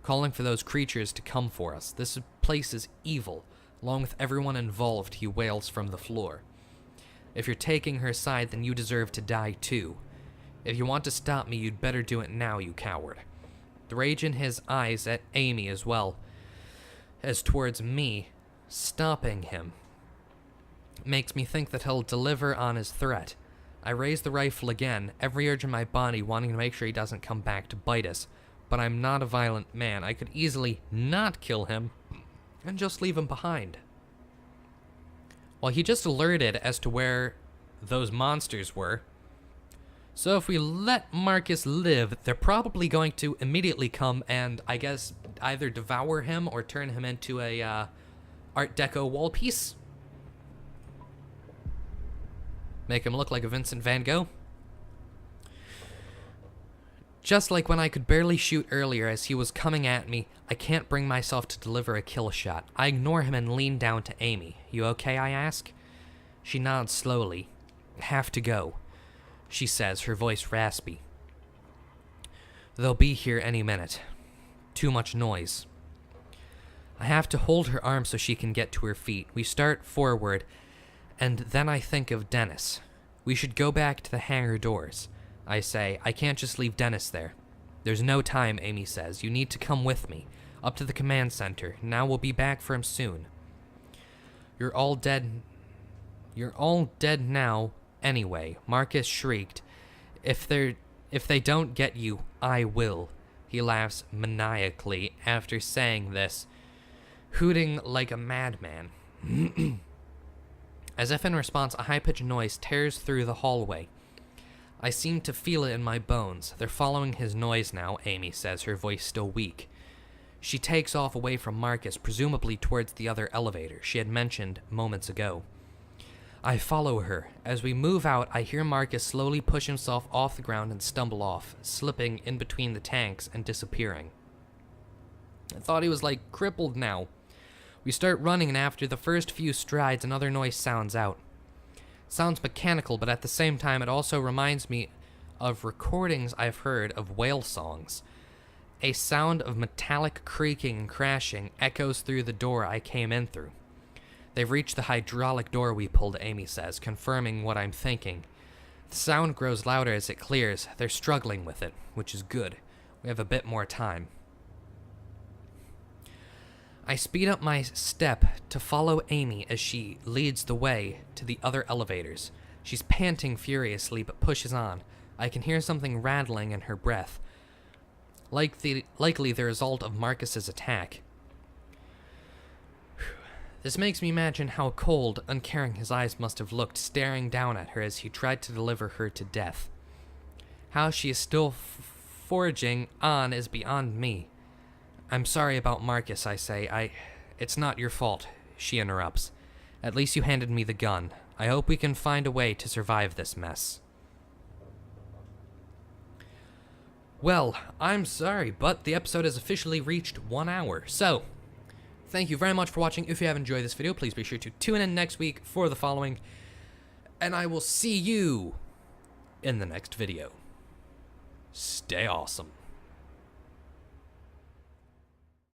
calling for those creatures to come for us. This place is evil. Along with everyone involved, he wails from the floor. If you're taking her side, then you deserve to die too. If you want to stop me, you'd better do it now, you coward. The rage in his eyes at Amy as well as towards me, stopping him, makes me think that he'll deliver on his threat. I raise the rifle again, every urge in my body wanting to make sure he doesn't come back to bite us. But I'm not a violent man. I could easily not kill him and just leave him behind. Well, he just alerted as to where those monsters were. So if we let Marcus live, they're probably going to immediately come and, I guess, either devour him or turn him into a Art Deco wall piece. Make him look like a Vincent van Gogh. Just like when I could barely shoot earlier as he was coming at me, I can't bring myself to deliver a kill shot. I ignore him and lean down to Amy. You okay, I ask? She nods slowly. Have to go, she says, her voice raspy. They'll be here any minute. Too much noise. I have to hold her arm so she can get to her feet. We start forward, and then I think of Dennis. We should go back to the hangar doors. I say, I can't just leave Dennis there. There's no time, Amy says. You need to come with me. Up to the command center. Now we'll be back for him soon. You're all dead now, anyway, Marcus shrieked. If they don't get you, I will. He laughs maniacally after saying this, hooting like a madman. As if in response, a high-pitched noise tears through the hallway. I seem to feel it in my bones. They're following his noise now, Amy says, her voice still weak. She takes off away from Marcus, presumably towards the other elevator she had mentioned moments ago. I follow her. As we move out, I hear Marcus slowly push himself off the ground and stumble off, slipping in between the tanks and disappearing. I thought he was like crippled now. We start running, and after the first few strides, another noise sounds out. Sounds mechanical, but at the same time it also reminds me of recordings I've heard of whale songs. A sound of metallic creaking and crashing echoes through the door I came in through. They've reached the hydraulic door we pulled, Amy says, confirming what I'm thinking. The sound grows louder as it clears. They're struggling with it, which is good. We have a bit more time. I speed up my step to follow Amy as she leads the way to the other elevators. She's panting furiously but pushes on. I can hear something rattling in her breath, likely the result of Marcus's attack. This makes me imagine how cold, uncaring his eyes must have looked staring down at her as he tried to deliver her to death. How she is still forging on is beyond me. I'm sorry about Marcus, I say. It's not your fault, she interrupts. At least you handed me the gun. I hope we can find a way to survive this mess. Well, I'm sorry, but the episode has officially reached 1 hour. So, thank you very much for watching. If you have enjoyed this video, please be sure to tune in next week for the following. And I will see you in the next video. Stay awesome.